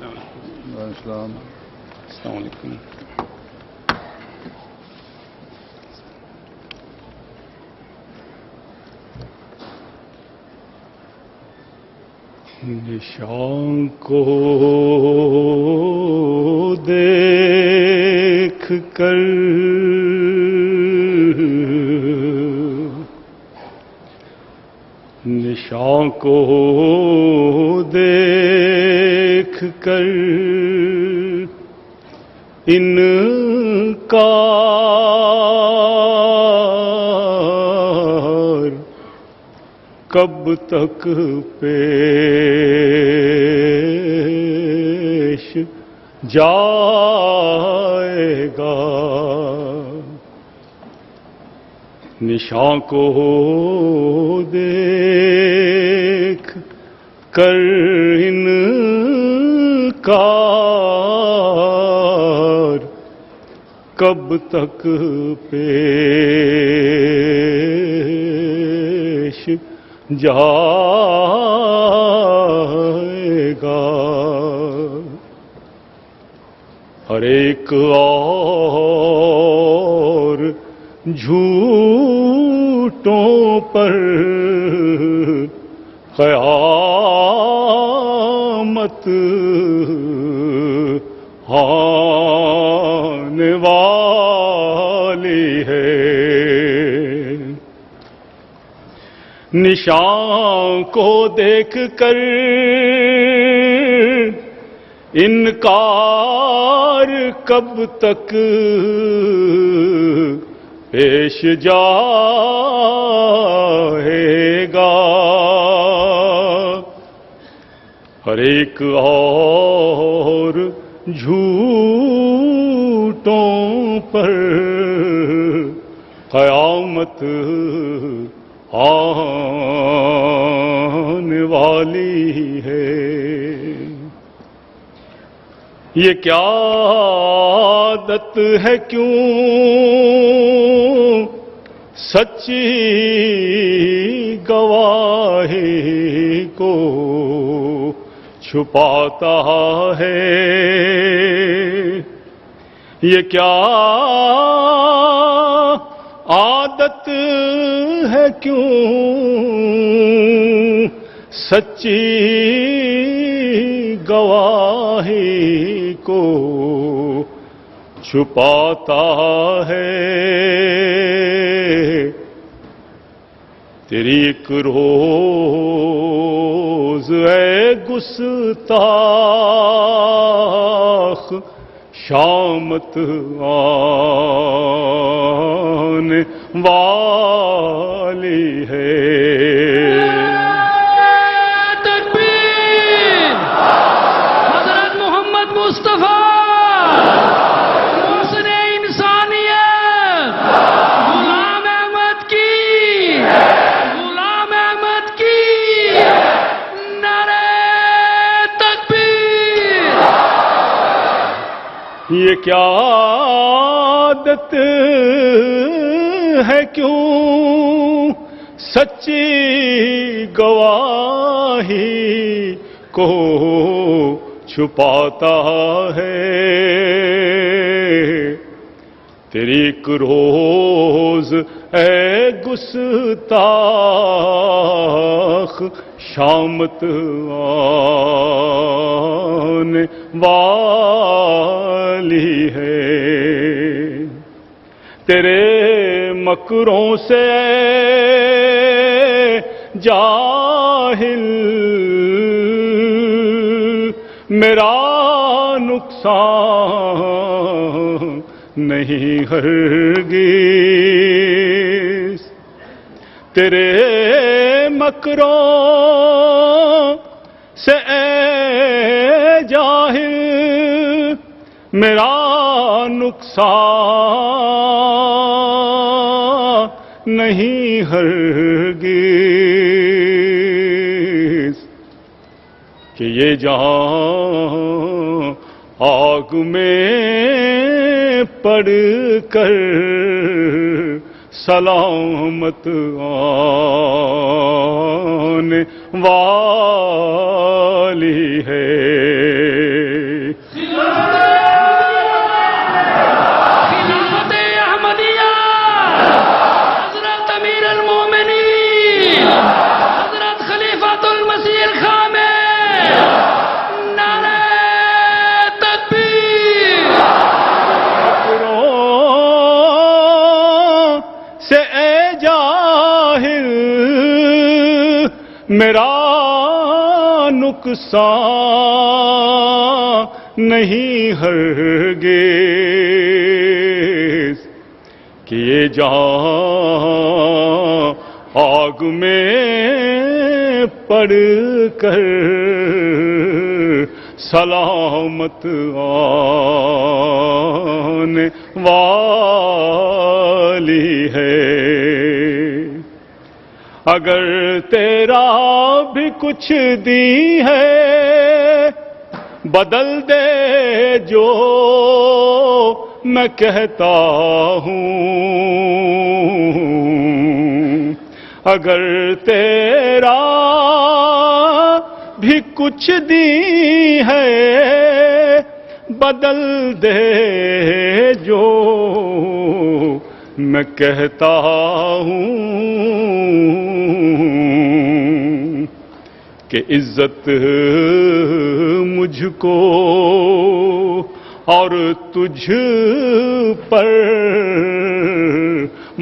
السلام علیکم. نشان کو دیکھ کر نشان کو دیکھ کر انکار کب تک پیش جائے گا. نشان کو دیکھ کر انکار کب تک پیش جائے گا. ہر ایک اور جھوٹوں پر قیامت آنے والی ہے. نشان کو دیکھ کر انکار کب تک پیش جائے گا. ہر ایک اور جھوٹوں پر قیامت آنے والی ہے. یہ کیا عادت ہے کیوں سچی گواہی کو چھپاتا ہے. یہ کیا عادت ہے کیوں سچی گواہی کو چھپاتا ہے. تیری ایک روز اے گستاخ شامت آنے والی ہے. یہ کیا عادت ہے کیوں سچی گواہی کو چھپاتا ہے. تیری ایک روز اے گستاخ شامت آنے والی ہے. تیرے مکروں سے جاہل میرا نقصان نہیں ہرگز. تیرے مکروں سے اے جاہل میرا نقصان نہیں ہرگز. کہ یہ جہاں آگ میں پڑ کر سلامت آنے والی ہے. میرا نقصان نہیں ہرگز کہ یہ جہاں آگ میں پڑ کر سلامت آنے والی ہے۔ اگر تیرا بھی کچھ دی ہے بدل دے جو میں کہتا ہوں، اگر تیرا بھی کچھ دی ہے بدل دے جو میں کہتا ہوں کہ عزت مجھ کو اور تجھ پر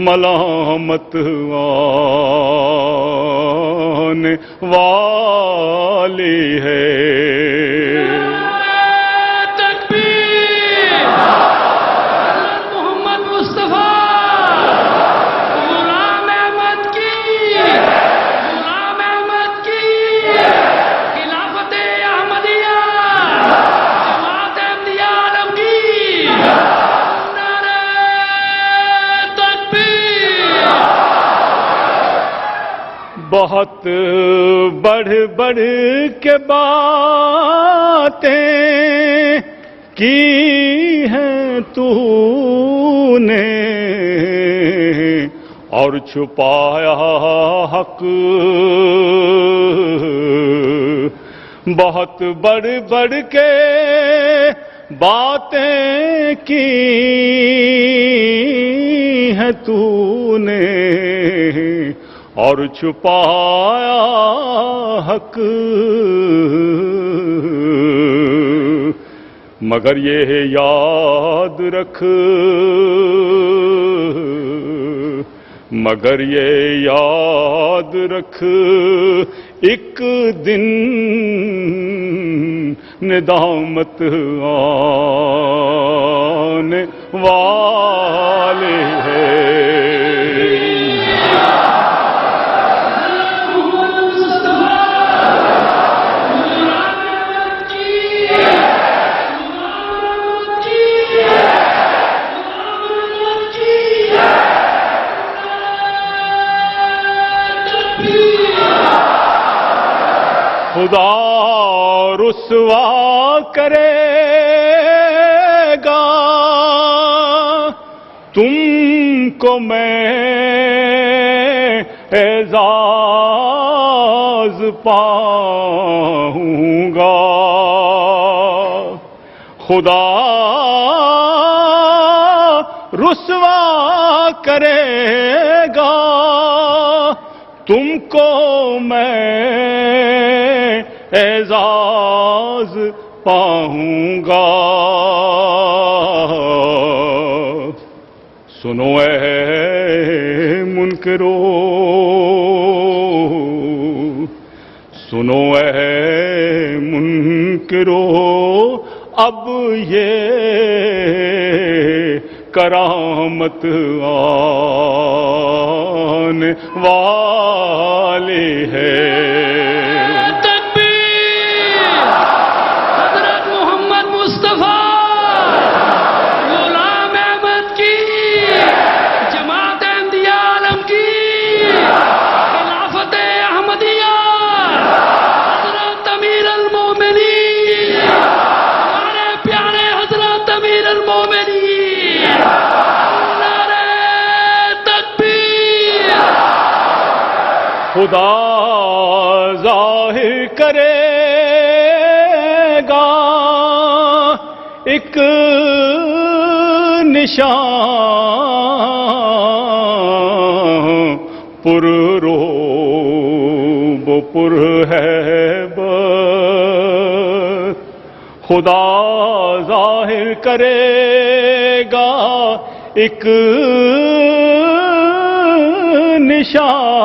ملامت آنے والی ہے۔ بہت بڑھ بڑھ کے باتیں کی ہیں تو نے اور چھپایا حق، بہت بڑھ بڑھ کے باتیں کی ہیں تو نے اور چھپایا حق، مگر یہ یاد رکھ، مگر یہ یاد رکھ ایک دن ندامت آنے والی ہے۔ خدا رسوا کرے گا تم کو میں اعزاز پاؤں گا، خدا رسوا کرے گا تم کو میں اعزاز پاؤں گا۔ سنو اے منکرو، سنو اے منکرو، اب یہ کرامت آنے والی ہے۔ خدا ظاہر کرے گا ایک نشان پر روب پر ہیبت، خدا ظاہر کرے گا ایک نشان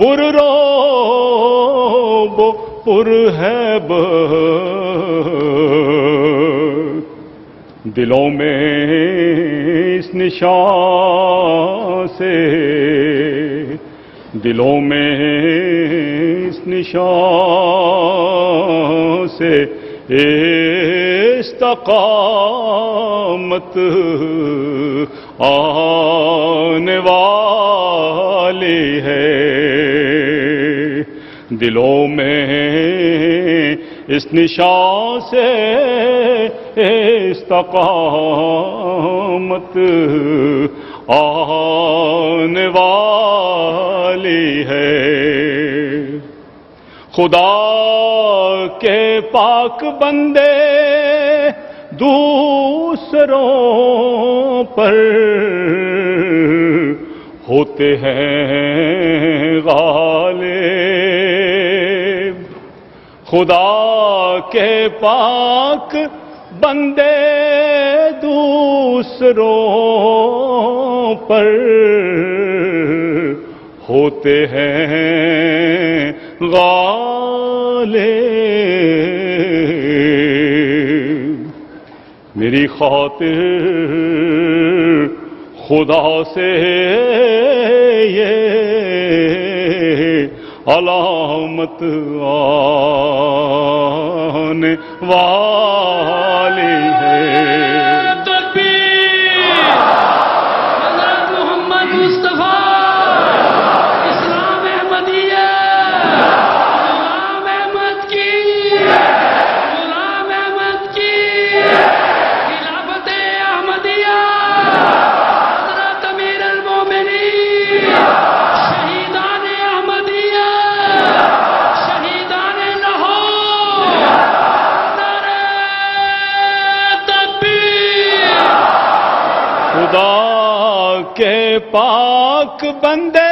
پر روب پر ہیب دلوں میں اس نشان سے، دلوں میں اس نشان سے استقامت آنے والی ہے، دلوں میں اس نشان سے استقامت آنے والی ہے۔ خدا کے پاک بندے دوسروں پر ہوتے ہیں غالب، خدا کے پاک بندے دوسروں پر ہوتے ہیں غالب۔ میری خاطر خدا سے یہ علامت آنے والی ہے۔ تکبیر! حضرت محمد مصطفیٰ اسلام احمدیہ، غلام احمد کی، غلام احمد کی خلافت احمدیہ، حضرت امیر المومنین، شہیدان احمدیہ، شہیدان لاہور، نعرہ تکبیر! خدا کے پاک بندے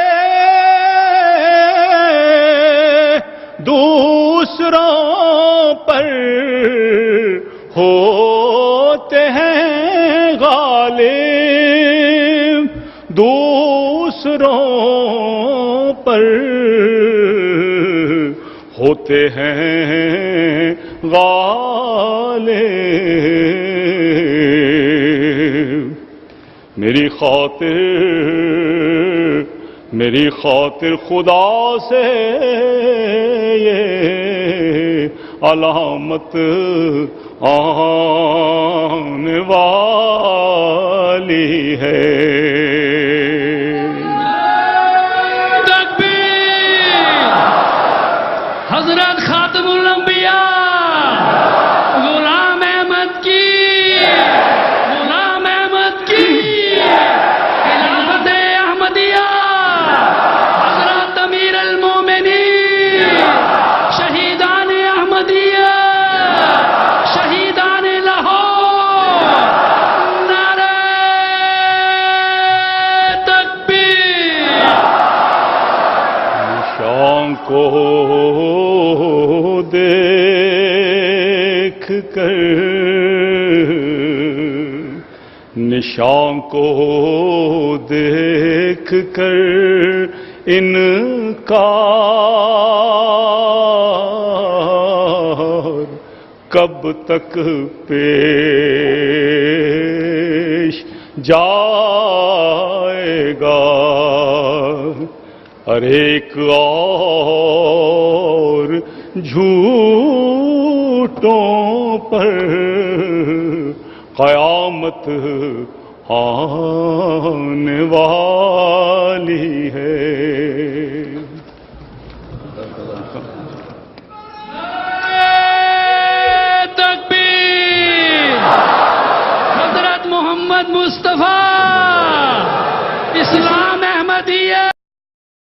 دوسروں پر ہوتے ہیں غالب، دوسروں پر ہوتے ہیں غالب۔ میری خاطر خدا سے یہ علامت آنے والی ہے۔ تکبیر! حضرت خاتم الانبیاء غلام احمد کی، غلام احمد کی خلافت احمدیہ، حضرت امیر المومنین، شہیدان احمدیہ، شہیدان لاہور، نعرہ تکبیر! نشان کو دیکھ کر، نشان کو دیکھ کر انکار کب تک پیش جائے گا؟ ہر ایک اور جھوٹوں پر قیامت آنے والی